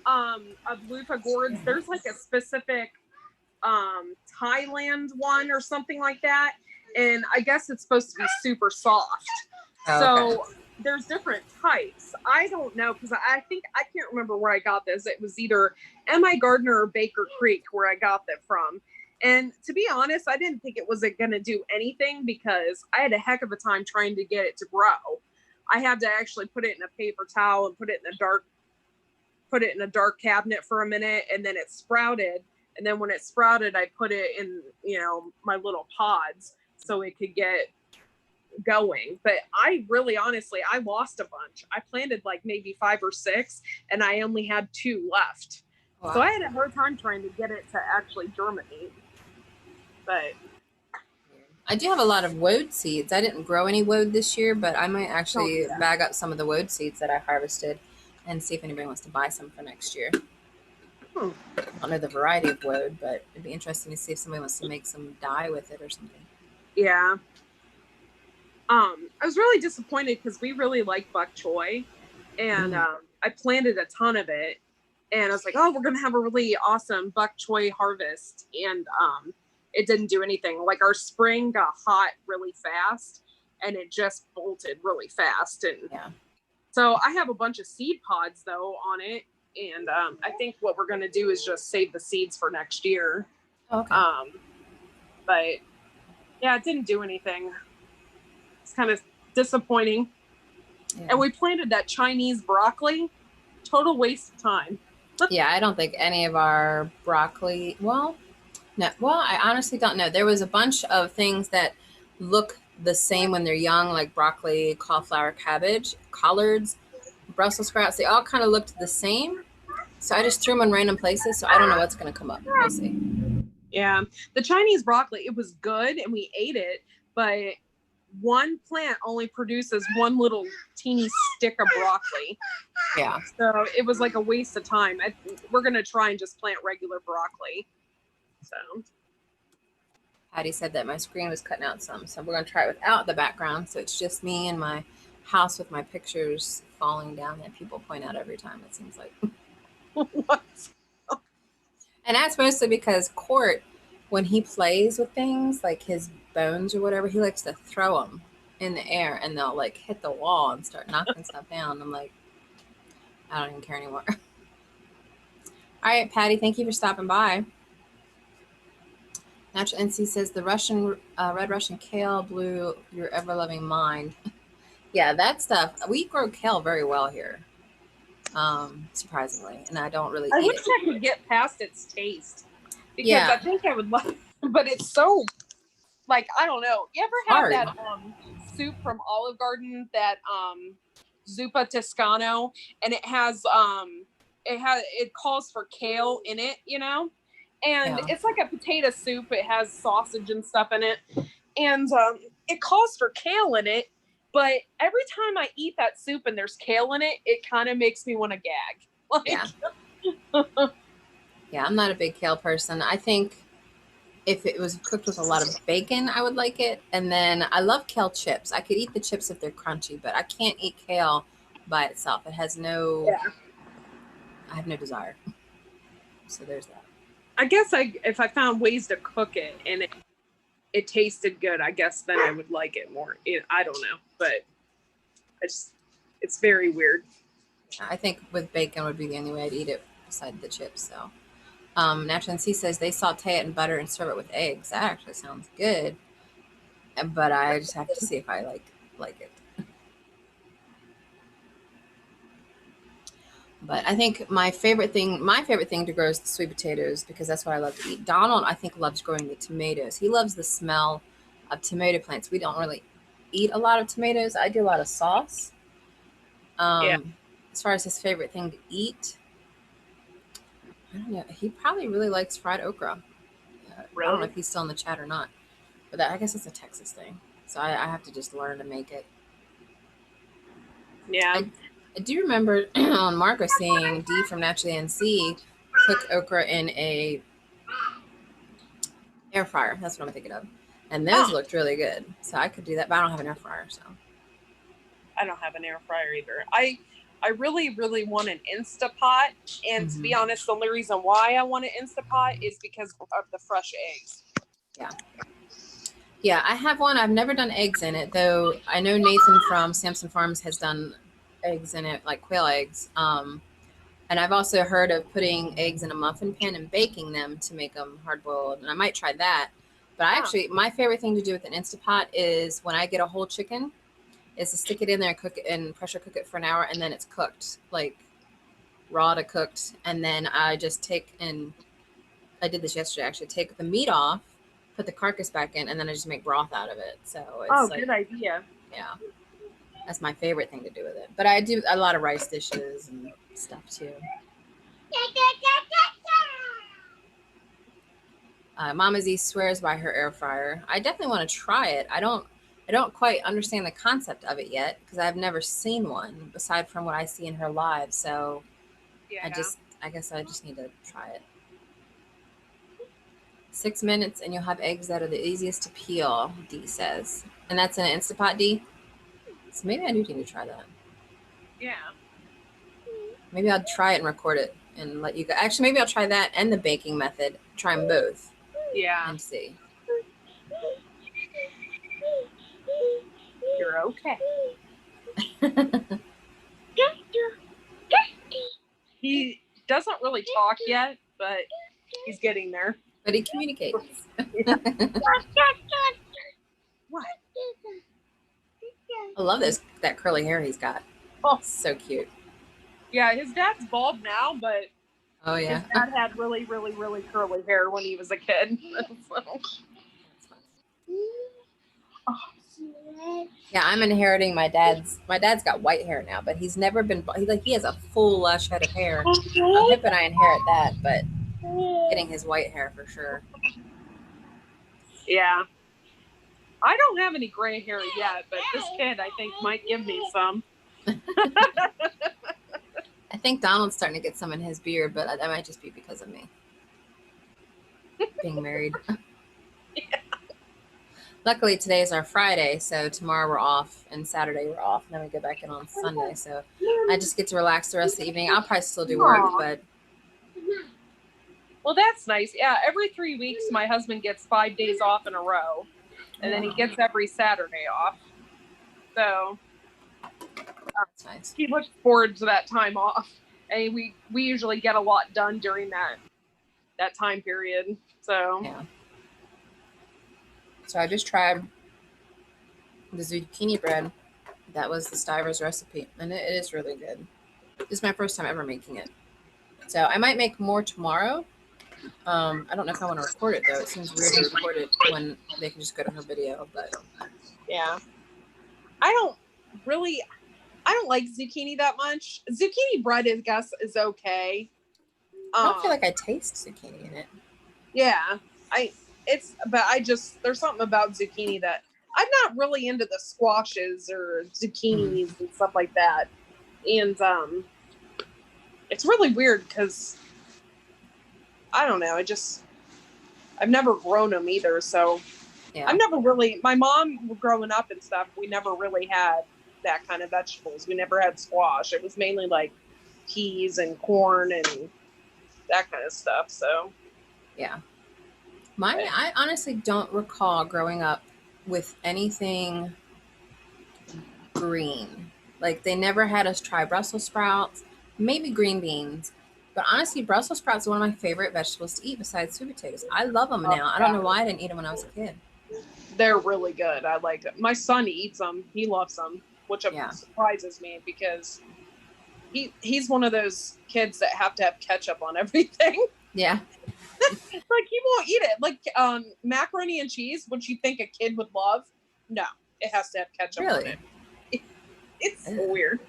of loofah gourds. There's like a specific Thailand one or something like that. And I guess it's supposed to be super soft. So there's different types. I don't know, because I can't remember where I got this. It was either M.I. Gardner or Baker Creek where I got that from. And to be honest, I didn't think it was going to do anything, because I had a heck of a time trying to get it to grow. I had to actually put it in a paper towel and put it in a dark cabinet for a minute, and then it sprouted. And then when it sprouted, I put it in, my little pods so it could get going. But I really, honestly, I lost a bunch. I planted like maybe 5 or 6, and I only had 2 left. Wow. So I had a hard time trying to get it to actually germinate. But I do have a lot of woad seeds. I didn't grow any woad this year, but I might actually bag up some of the woad seeds that I harvested and see if anybody wants to buy some for next year. Hmm. I don't know the variety of wood, but it'd be interesting to see if somebody wants to make some dye with it or something. Yeah. I was really disappointed because we really like bok choy, and I planted a ton of it, and I was like, oh, we're gonna have a really awesome bok choy harvest, and it didn't do anything. Like our spring got hot really fast, and it just bolted really fast, and so I have a bunch of seed pods though on it, and I think what we're gonna do is just save the seeds for next year. Okay. But yeah, it didn't do anything. It's kind of disappointing. Yeah. And we planted that Chinese broccoli. Total waste of time. Yeah, I don't think any of our broccoli, well, I honestly don't know. There was a bunch of things that look the same when they're young, like broccoli, cauliflower, cabbage, collards, Brussels sprouts. They all kind of looked the same. So I just threw them in random places. So I don't know what's going to come up. We'll see. Yeah. The Chinese broccoli, it was good and we ate it, but one plant only produces one little teeny stick of broccoli. Yeah. So it was like a waste of time. We're going to try and just plant regular broccoli. So Patty said that my screen was cutting out some. So we're going to try it without the background. So it's just me and my house with my pictures falling down that people point out every time, it seems like. What? And that's mostly because Court, when he plays with things like his bones or whatever, he likes to throw them in the air and they'll like hit the wall and start knocking stuff down. I'm like, I don't even care anymore. All right, Patty, thank you for stopping by. Natural NC says the Russian red Russian kale blew your ever-loving mind. Yeah, that stuff. We grow kale very well here, surprisingly, and I don't really. I wish I could get past its taste because I think I would love it, but it's so like I don't know. You ever have that soup from Olive Garden, that zuppa toscano, and it calls for kale in it, you know? And it's like a potato soup. It has sausage and stuff in it. And it calls for kale in it. But every time I eat that soup and there's kale in it, it kind of makes me want to gag. Like, yeah, I'm not a big kale person. I think if it was cooked with a lot of bacon, I would like it. And then I love kale chips. I could eat the chips if they're crunchy, but I can't eat kale by itself. It has no, I have no desire. So there's that. I guess if I found ways to cook it and it tasted good, I guess then I would like it more. I don't know, but it's very weird. I think with bacon would be the only way I'd eat it besides the chips. So, Natural NC says they saute it in butter and serve it with eggs. That actually sounds good, but I just have to see if I like it. But I think my favorite thing to grow is the sweet potatoes because that's what I love to eat. Donald, I think, loves growing the tomatoes. He loves the smell of tomato plants. We don't really eat a lot of tomatoes. I do a lot of sauce. As far as his favorite thing to eat, I don't know. He probably really likes fried okra. Really? I don't know if he's still in the chat or not. But I guess it's a Texas thing. So I have to just learn to make it. Yeah. I do remember on Marco seeing D from Naturally NC cook okra in a air fryer. That's what I'm thinking of. And those looked really good. So I could do that, but I don't have an air fryer. So I don't have an air fryer either. I really, really want an Instapot. And to be honest, the only reason why I want an Instapot is because of the fresh eggs. Yeah. Yeah, I have one. I've never done eggs in it, though. I know Nathan from Samson Farms has done eggs in it, like quail eggs. And I've also heard of putting eggs in a muffin pan and baking them to make them hard boiled. And I might try that. But my favorite thing to do with an Instapot is when I get a whole chicken, is to stick it in there and cook it and pressure cook it for an hour, and then it's cooked, like raw to cooked. And then I just I did this yesterday actually, take the meat off, put the carcass back in, and then I just make broth out of it. So it's good idea. Yeah. That's my favorite thing to do with it. But I do a lot of rice dishes and stuff too. Mama Z swears by her air fryer. I definitely want to try it. I don't I don't quite understand the concept of it yet because I've never seen one aside from what I see in her live. So Yeah. I guess I just need to try it. 6 minutes and you'll have eggs that are the easiest to peel, D says. And that's in an Instapot, D? So maybe I do need to try that. Yeah. Maybe I'll try it and record it and let you go. Actually, maybe I'll try that and the baking method. Try them both. Yeah. And see. You're okay. He doesn't really talk yet, but he's getting there. But he communicates. What? I love that curly hair he's got. Oh, so cute. Yeah, his dad's bald now, but oh yeah, his dad had really, really, really curly hair when he was a kid. So. Yeah, I'm inheriting my dad's. My dad's got white hair now, but he's never been. He has a full lush head of hair. I'm hoping I inherit that, but getting his white hair for sure. Yeah. I don't have any gray hair yet, but this kid, I think, might give me some. I think Donald's starting to get some in his beard, but that might just be because of me being married. Yeah. Luckily, today is our Friday, so tomorrow we're off, and Saturday we're off, and then we go back in on Sunday. So I just get to relax the rest of the evening. I'll probably still do work, but... Well, that's nice. Yeah, every 3 weeks, my husband gets 5 days off in a row, and then he gets every Saturday off. So that's nice. He looks forward to that time off, and we usually get a lot done during that time period. So yeah. So I just tried the zucchini bread. That was the 𝙒𝘼𝙔𝙎 recipe, and it is really good. This is my first time ever making it. So I might make more tomorrow. I don't know if I want to record it, though. It seems weird to record it when they can just go to her video, but... Yeah. I don't like zucchini that much. Zucchini bread, I guess, is okay. I don't feel like I taste zucchini in it. Yeah. There's something about zucchini that I'm not really into the squashes or zucchinis and stuff like that. And it's really weird because I don't know. I've never grown them either. So yeah. I've never really, my mom growing up and stuff, we never really had that kind of vegetables. We never had squash. It was mainly like peas and corn and that kind of stuff. So yeah. I honestly don't recall growing up with anything green. Like they never had us try Brussels sprouts, maybe green beans. But honestly, Brussels sprouts are one of my favorite vegetables to eat besides sweet potatoes. I love them now. I don't know why I didn't eat them when I was a kid. They're really good. I like them. My son eats them. He loves them, which surprises me because he's one of those kids that have to have ketchup on everything. Yeah. Like he won't eat it. Like macaroni and cheese, which you think a kid would love. No, it has to have ketchup on it. It's weird.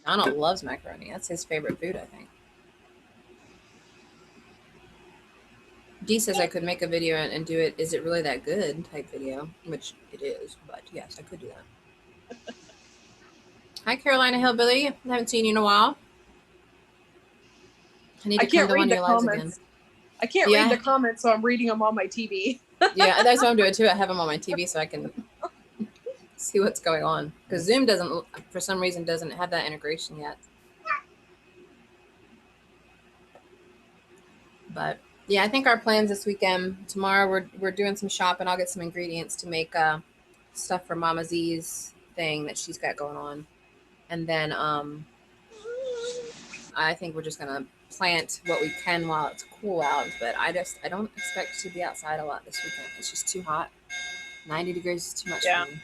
Donald loves macaroni. That's his favorite food, I think. Dee says I could make a video and do it. Is it really that good type video? Which it is, but yes, I could do that. Hi, Carolina Hillbilly. I haven't seen you in a while. I need to come to one of your lives again. I can't read the comments, so I'm reading them on my TV. Yeah, that's what I'm doing too. I have them on my TV so I can see what's going on. Because Zoom doesn't, for some reason, doesn't have that integration yet. But yeah, I think our plans this weekend. Tomorrow we're doing some shopping. I'll get some ingredients to make stuff for Mama Z's thing that she's got going on, and then I think we're just gonna plant what we can while it's cool out. But I don't expect to be outside a lot this weekend. It's just too hot. 90 degrees is too much for me.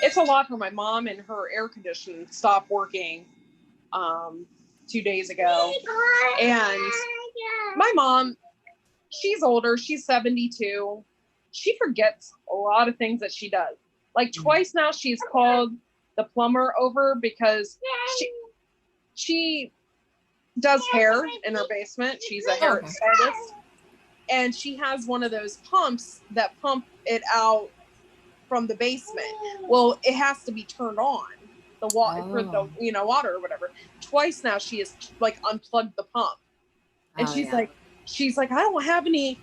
It's a lot for my mom, and her air conditioning stopped working 2 days ago. And my mom, she's older. She's 72. She forgets a lot of things that she does. Like twice now she's called the plumber over because she does hair in her basement. She's a hair stylist. and she has one of those pumps that pump it out from the basement. Well, it has to be turned on, the water for the water or whatever. Twice now she has like unplugged the pump, and she's like, I don't have any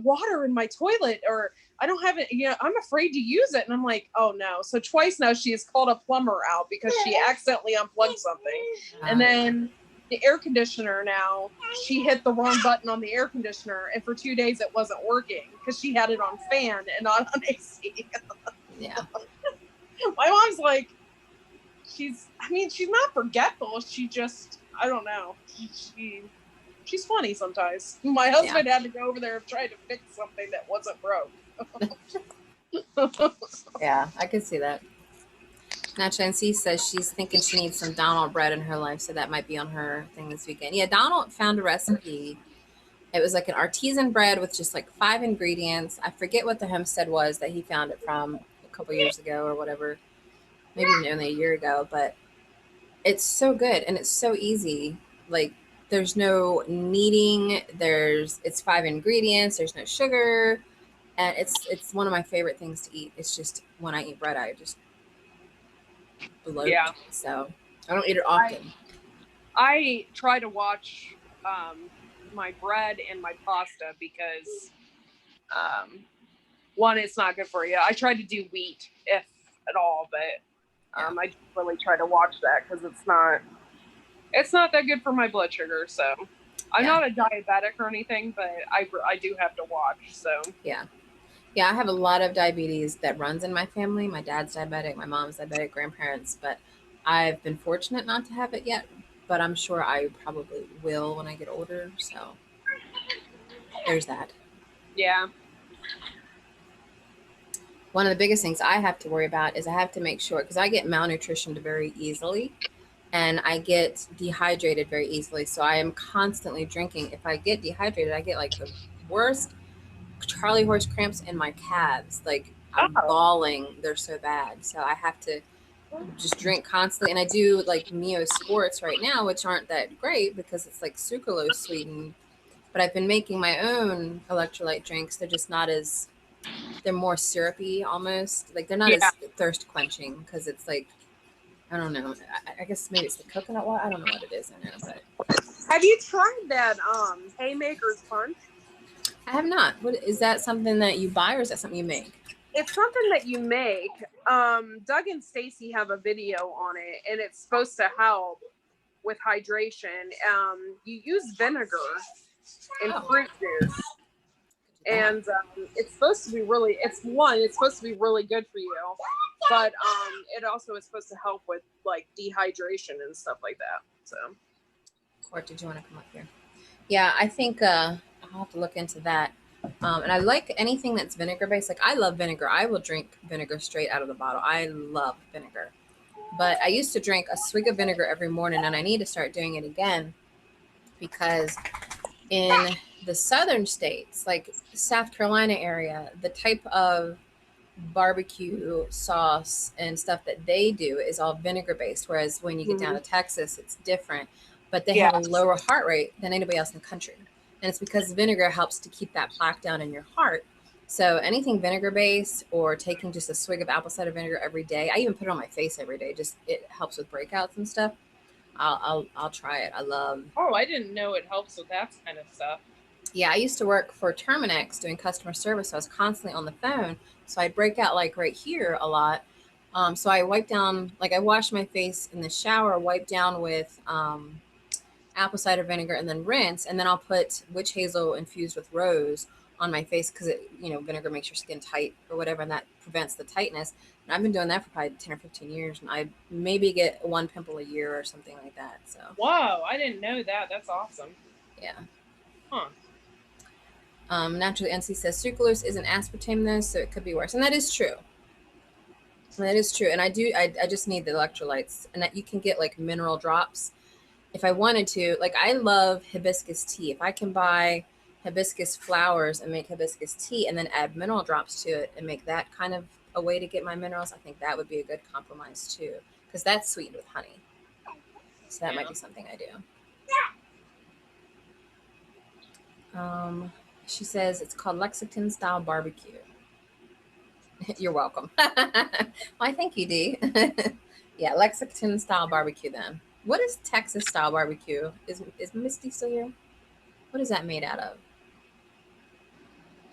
water in my toilet, or I don't have it, I'm afraid to use it. And I'm like, oh no. So twice now she has called a plumber out because she accidentally unplugged something. And then the air conditioner, now she hit the wrong button on the air conditioner, and for 2 days it wasn't working because she had it on fan and not on AC. Yeah. My mom's like, she's not forgetful. She just, I don't know. She's funny sometimes. My husband had to go over there and try to fix something that wasn't broke. Yeah, I can see that. Now, Chancy says she's thinking she needs some Donald bread in her life, so that might be on her thing this weekend. Yeah, Donald found a recipe. It was like an artisan bread with just like 5 ingredients. I forget what the homestead was that he found it from a couple years ago or whatever. Maybe only a year ago, but it's so good and it's so easy. Like, there's no kneading. It's 5 ingredients. There's no sugar, and it's one of my favorite things to eat. It's just when I eat bread, I just bloat. Yeah. So I don't eat it often. I try to watch my bread and my pasta because one, it's not good for you. I try to do wheat if at all, but I really try to watch that because it's not that good for my blood sugar. So I'm not a diabetic or anything, but I do have to watch. So yeah, I have a lot of diabetes that runs in my family. My dad's diabetic, my mom's diabetic, grandparents, but I've been fortunate not to have it yet, but I'm sure I probably will when I get older. So there's that. Yeah. One of the biggest things I have to worry about is I have to make sure, because I get malnutritioned very easily and I get dehydrated very easily. So I am constantly drinking. If I get dehydrated, I get like the worst Charlie horse cramps in my calves. Like, I'm bawling. They're so bad. So I have to just drink constantly. And I do like Mio Sports right now, which aren't that great because it's like sucralose sweetened. But I've been making my own electrolyte drinks. They're just not as, they're more syrupy almost. Like, they're not as thirst quenching because it's like, I don't know. I guess maybe it's the coconut water. I don't know what it is in there. But have you tried that Haymaker's Punch? I have not. What is that? Something that you buy, or is that something you make? It's something that you make. Doug and Stacy have a video on it, and it's supposed to help with hydration. You use vinegar and fruit juice, and it's supposed to be really. It's supposed to be really good for you, but it also is supposed to help with like dehydration and stuff like that. So, Court, did you want to come up here? Yeah, I think I'll have to look into that. And I like anything that's vinegar based. Like, I love vinegar. I will drink vinegar straight out of the bottle. I love vinegar. But I used to drink a swig of vinegar every morning, and I need to start doing it again because in the southern states, like South Carolina area, the type of barbecue sauce and stuff that they do is all vinegar based. Whereas when you get down to Texas, it's different. But they have a lower heart rate than anybody else in the country. And it's because vinegar helps to keep that plaque down in your heart. So anything vinegar based, or taking just a swig of apple cider vinegar every day. I even put it on my face every day. Just, it helps with breakouts and stuff. I'll try it. I love. Oh, I didn't know it helps with that kind of stuff. Yeah, I used to work for Terminex doing customer service. So I was constantly on the phone. So I'd break out like right here a lot. So I wipe down, like I wash my face in the shower, wipe down with apple cider vinegar, and then rinse. And then I'll put witch hazel infused with rose on my face because it, vinegar makes your skin tight or whatever, and that prevents the tightness. And I've been doing that for probably 10 or 15 years, and I maybe get 1 pimple a year or something like that. So wow, I didn't know that. That's awesome. Yeah. Huh. Naturally, NC says sucralose isn't aspartame though, so it could be worse, and that is true. That is true, and I just need the electrolytes, and that you can get like mineral drops if I wanted to. Like, I love hibiscus tea. If I can buy hibiscus flowers and make hibiscus tea and then add mineral drops to it and make that kind of a way to get my minerals, I think that would be a good compromise too, because that's sweetened with honey. So that might be something I do. She says it's called Lexington style barbecue. You're welcome. Why, thank you, Dee. Yeah, Lexington style barbecue then. What is Texas style barbecue? Is Misty still here? What is that made out of?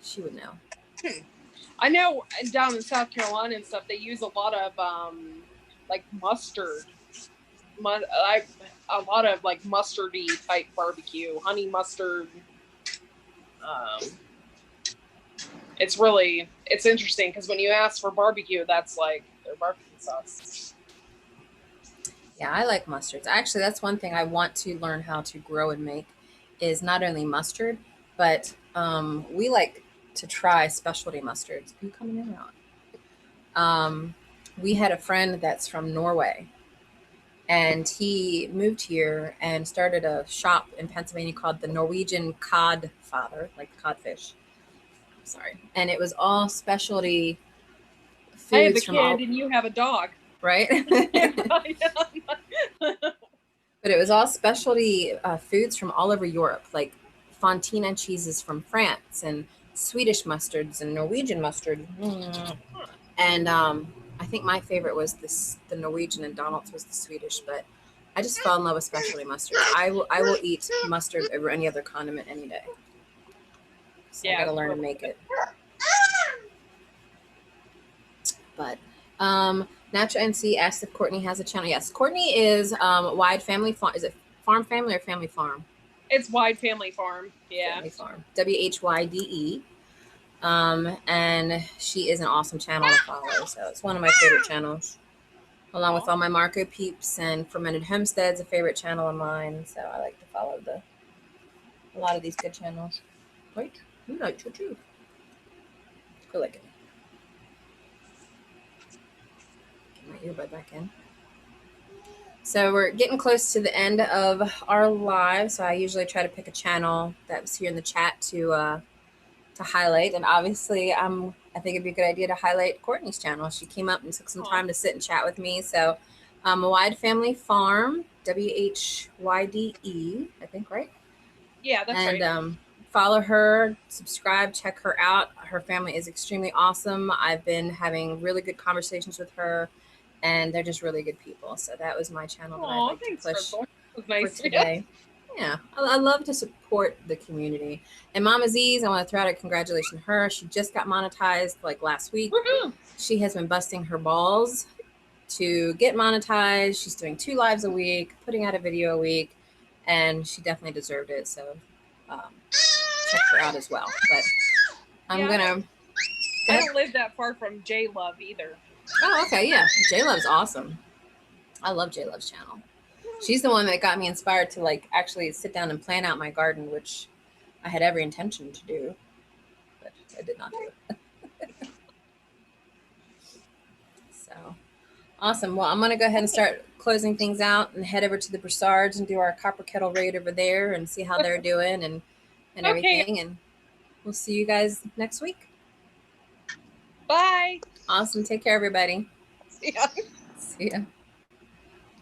She would know. I know down in South Carolina and stuff, they use a lot of like mustard. A lot of like mustardy type barbecue, honey mustard. It's interesting because when you ask for barbecue, that's like their barbecue sauce. Yeah, I like mustards. Actually, that's one thing I want to learn how to grow and make is not only mustard, but we like to try specialty mustards. Are you coming in or not? We had a friend that's from Norway, and he moved here and started a shop in Pennsylvania called the Norwegian Cod Father, like codfish. Sorry. And it was all specialty foods. I have a kid and you have a dog. Right? But it was all specialty foods from all over Europe, like Fontina cheeses from France and Swedish mustards and Norwegian mustard. And I think my favorite was the Norwegian and Donald's was the Swedish, but I just fell in love with specialty mustard. I will eat mustard over any other condiment any day. So yeah, I gotta learn to make it. But Natural NC asked if Courtney has a channel. Yes, Courtney is Wide Family Farm. Is it Farm Family or Family Farm? It's Wide Family Farm. Yeah. Family Farm. 𝙎𝙬𝙊𝙄𝙀. And she is an awesome channel to follow. So it's one of my favorite channels. Along with all my Marco peeps and Fermented Homestead's a favorite channel of mine. So I like to follow a lot of these good channels. Wait, you like choo-choo. Go like it. My earbud back in. So we're getting close to the end of our live. So I usually try to pick a channel that was here in the chat to highlight. And obviously, I think it'd be a good idea to highlight Courtney's channel. She came up and took some time to sit and chat with me. So a Wide Family Farm, 𝙎𝙬𝙊𝙄, I think, right? Yeah, that's right. And follow her, subscribe, check her out. Her family is extremely awesome. I've been having really good conversations with her. And they're just really good people. So that was my channel that I'd like to push for today. Yeah, I love to support the community. And Mama Z's, I want to throw out a congratulations to her. She just got monetized like last week. Woo-hoo! She has been busting her balls to get monetized. She's doing 2 lives a week, putting out a video a week, and she definitely deserved it. So check her out as well. But I'm gonna. I don't live that far from 𝙎𝙬𝙔𝙎 either. Oh, okay, yeah. 𝙎𝙬𝙔's awesome. I love 𝙎𝙬𝙔's channel. She's the one that got me inspired to like actually sit down and plan out my garden, which I had every intention to do, but I did not do. So awesome. Well, I'm gonna go ahead and start closing things out and head over to the Broussards and do our Copper Kettle raid over there and see how they're doing and everything. And we'll see you guys next week. Bye. Awesome. Take care, everybody. See ya. See ya.